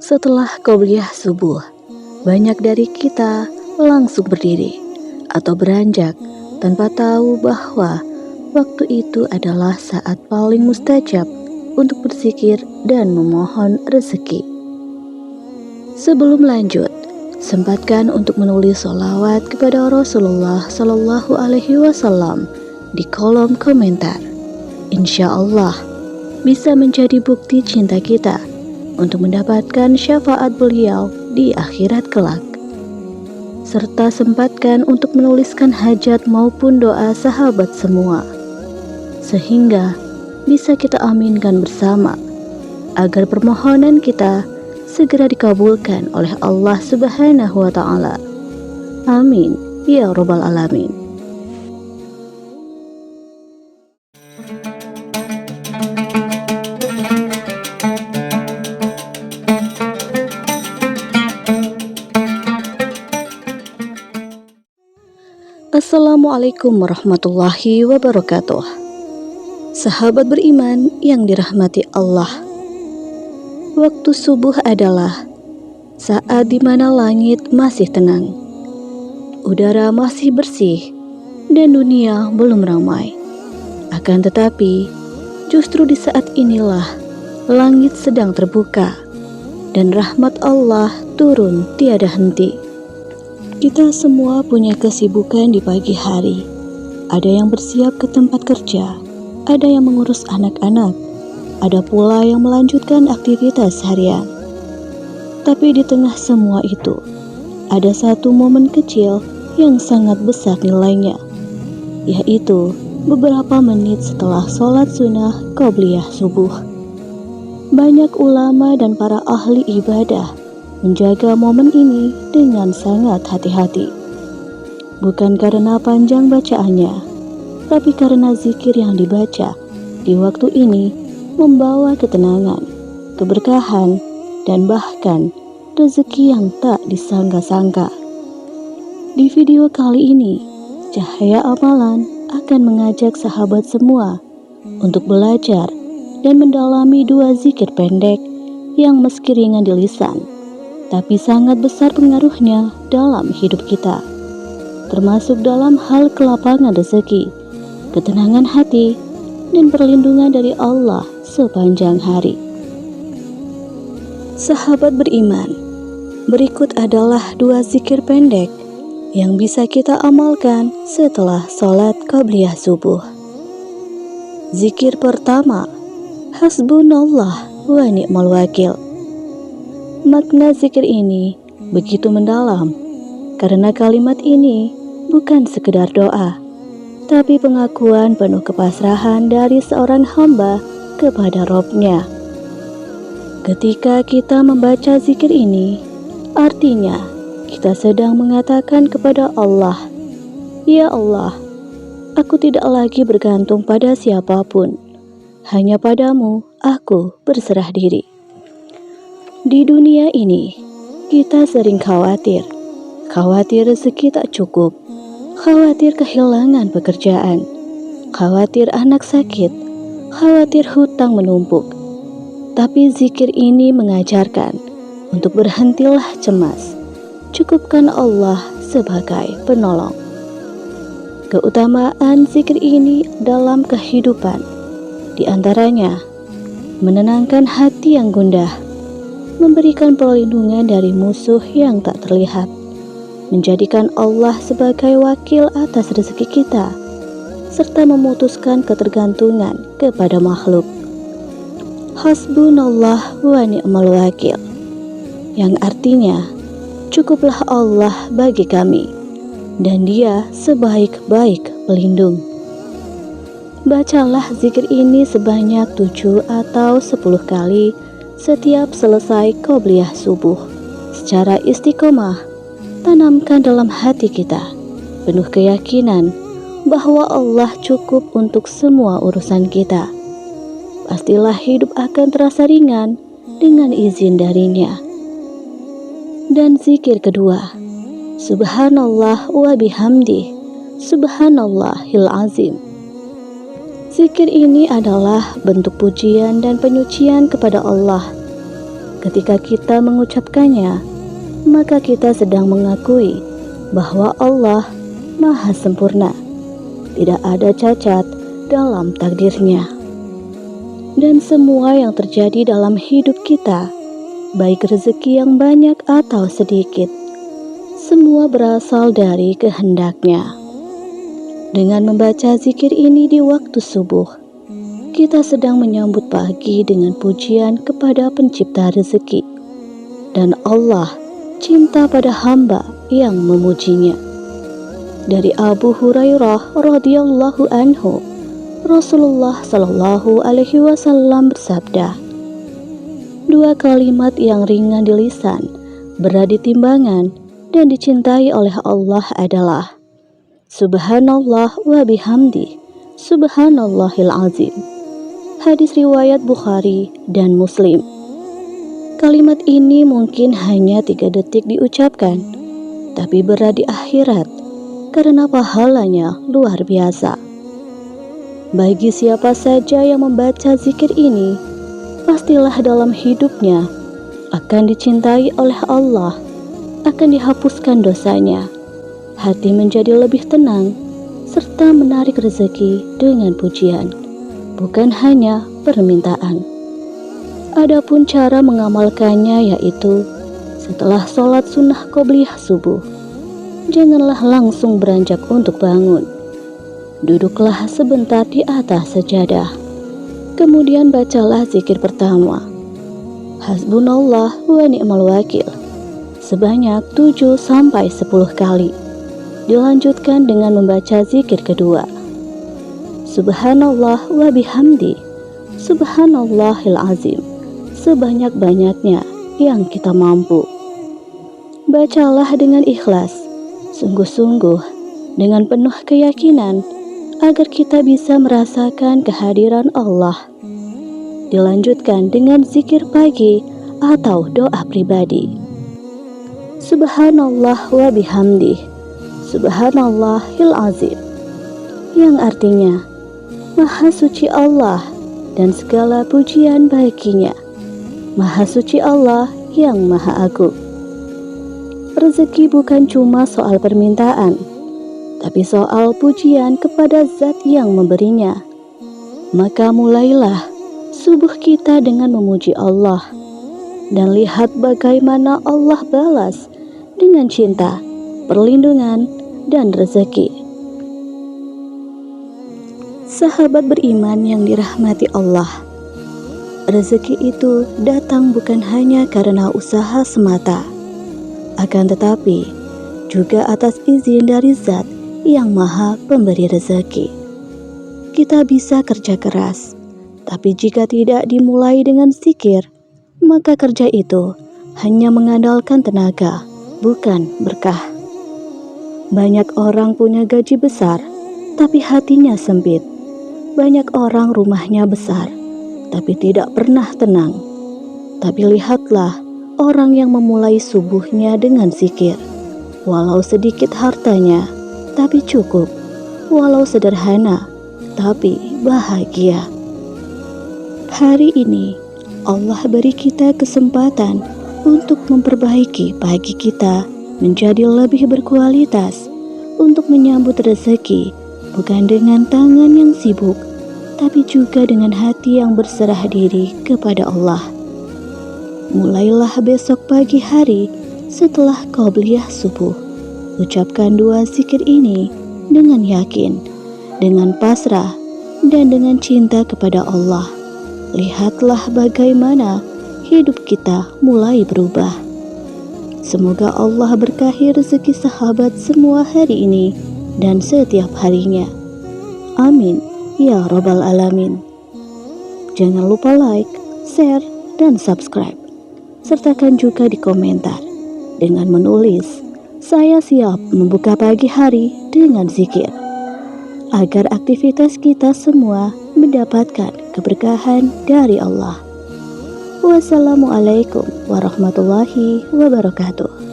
Setelah qobliyah subuh, banyak dari kita langsung berdiri atau beranjak tanpa tahu bahwa waktu itu adalah saat paling mustajab untuk berzikir dan memohon rezeki. Sebelum lanjut, sempatkan untuk menulis sholawat kepada Rasulullah Shallallahu Alaihi Wasallam di kolom komentar. Insya Allah bisa menjadi bukti cinta kita untuk mendapatkan syafaat beliau di akhirat kelak. Serta sempatkan untuk menuliskan hajat maupun doa sahabat semua, sehingga bisa kita aminkan bersama agar permohonan kita segera dikabulkan oleh Allah Subhanahu wa Ta'ala. Amin ya Rabbal Alamin. Assalamualaikum warahmatullahi wabarakatuh. Sahabat beriman yang dirahmati Allah, waktu subuh adalah saat di mana langit masih tenang, udara masih bersih, dan dunia belum ramai. Akan tetapi, justru di saat inilah langit sedang terbuka dan rahmat Allah turun tiada henti. Kita semua punya kesibukan di pagi hari. Ada yang bersiap ke tempat kerja, ada yang mengurus anak-anak, ada pula yang melanjutkan aktivitas harian. Tapi di tengah semua itu, ada satu momen kecil yang sangat besar nilainya, yaitu beberapa menit setelah sholat sunnah qobliyah subuh. Banyak ulama dan para ahli ibadah menjaga momen ini dengan sangat hati-hati. Bukan karena panjang bacaannya, tapi karena zikir yang dibaca di waktu ini membawa ketenangan, keberkahan, dan bahkan rezeki yang tak disangka-sangka. Di video kali ini, Cahaya Amalan akan mengajak sahabat semua untuk belajar dan mendalami dua zikir pendek yang meski ringan di lisan, tapi sangat besar pengaruhnya dalam hidup kita, termasuk dalam hal kelapangan rezeki, ketenangan hati, dan perlindungan dari Allah sepanjang hari. Sahabat beriman, berikut adalah dua zikir pendek yang bisa kita amalkan setelah sholat qobliyah subuh. Zikir pertama, Hasbunallah wa ni'mal wakil. Makna zikir ini begitu mendalam karena kalimat ini bukan sekedar doa, tapi pengakuan penuh kepasrahan dari seorang hamba kepada Rabb-Nya. Ketika kita membaca zikir ini, artinya kita sedang mengatakan kepada Allah, "Ya Allah, aku tidak lagi bergantung pada siapapun, hanya padamu aku berserah diri." Di dunia ini, kita sering khawatir rezeki tak cukup, khawatir kehilangan pekerjaan, khawatir anak sakit, khawatir hutang menumpuk. Tapi zikir ini mengajarkan untuk berhentilah cemas, cukupkan Allah sebagai penolong. Keutamaan zikir ini dalam kehidupan, di antaranya menenangkan hati yang gundah, memberikan perlindungan dari musuh yang tak terlihat, menjadikan Allah sebagai wakil atas rezeki kita, serta memutuskan ketergantungan kepada makhluk. Hasbunallah wa ni'mal wakil, yang artinya cukuplah Allah bagi kami, dan Dia sebaik-baik pelindung. Bacalah zikir ini sebanyak 7 atau 10 kali setiap selesai qobliyah subuh. Secara istiqomah, tanamkan dalam hati kita penuh keyakinan bahwa Allah cukup untuk semua urusan kita. Pastilah hidup akan terasa ringan dengan izin darinya. Dan zikir kedua, Subhanallah wa bihamdih, Subhanallahil azim. Zikir ini adalah bentuk pujian dan penyucian kepada Allah Ketika kita mengucapkannya, maka kita sedang mengakui bahwa Allah Maha Sempurna, tidak ada cacat dalam takdirnya. Dan semua yang terjadi dalam hidup kita, baik rezeki yang banyak atau sedikit, semua berasal dari kehendaknya. Dengan membaca zikir ini di waktu subuh, kita sedang menyambut pagi dengan pujian kepada pencipta rezeki. Dan Allah cinta pada hamba yang memujinya. Dari Abu Hurairah radhiyallahu anhu, Rasulullah Shallallahu alaihi wasallam bersabda, "Dua kalimat yang ringan di lisan, berat di timbangan, dan dicintai oleh Allah adalah Subhanallah wa bihamdi, Subhanallahil azim." Hadis riwayat Bukhari dan Muslim. Kalimat ini mungkin hanya 3 detik diucapkan, tapi berat di akhirat karena pahalanya luar biasa. Bagi siapa saja yang membaca zikir ini, pastilah dalam hidupnya akan dicintai oleh Allah, akan dihapuskan dosanya, hati menjadi lebih tenang, serta menarik rezeki dengan pujian, bukan hanya permintaan. Adapun cara mengamalkannya yaitu setelah sholat sunnah qobliyah subuh, janganlah langsung beranjak untuk bangun. Duduklah sebentar di atas sajadah. Kemudian bacalah zikir pertama, Hasbunallah wa ni'mal wakil, sebanyak 7-10 kali. Dilanjutkan dengan membaca zikir kedua, Subhanallah wa bihamdi, Subhanallahil azim, sebanyak-banyaknya yang kita mampu. Bacalah dengan ikhlas, sungguh-sungguh, dengan penuh keyakinan, agar kita bisa merasakan kehadiran Allah. Dilanjutkan dengan zikir pagi atau doa pribadi, Subhanallah wa bihamdi, Subhanallahil azim, yang artinya Maha suci Allah dan segala pujian baginya, Maha suci Allah yang Maha Agung. Rezeki bukan cuma soal permintaan, tapi soal pujian kepada Zat yang memberinya. Maka mulailah subuh kita dengan memuji Allah, dan lihat bagaimana Allah balas dengan cinta, perlindungan, dan rezeki. Sahabat beriman yang dirahmati Allah, rezeki itu datang bukan hanya karena usaha semata, akan tetapi juga atas izin dari Zat yang Maha Pemberi rezeki. Kita bisa kerja keras, tapi jika tidak dimulai dengan zikir, maka kerja itu hanya mengandalkan tenaga, bukan berkah. Banyak orang punya gaji besar, tapi hatinya sempit. Banyak orang rumahnya besar, tapi tidak pernah tenang. Tapi lihatlah orang yang memulai subuhnya dengan zikir. Walau sedikit hartanya, tapi cukup. Walau sederhana, tapi bahagia. Hari ini, Allah beri kita kesempatan untuk memperbaiki pagi kita menjadi lebih berkualitas, untuk menyambut rezeki, bukan dengan tangan yang sibuk, tapi juga dengan hati yang berserah diri kepada Allah. Mulailah besok pagi hari setelah qobliyah subuh, ucapkan 2 zikir ini dengan yakin, dengan pasrah, dan dengan cinta kepada Allah. Lihatlah bagaimana hidup kita mulai berubah. Semoga Allah berkahi rezeki sahabat semua hari ini dan setiap harinya. Amin ya Rabbal Alamin. Jangan lupa like, share, dan subscribe. Sertakan juga di komentar dengan menulis, "Saya siap membuka pagi hari dengan zikir," agar aktivitas kita semua mendapatkan keberkahan dari Allah. Wassalamualaikum warahmatullahi wabarakatuh.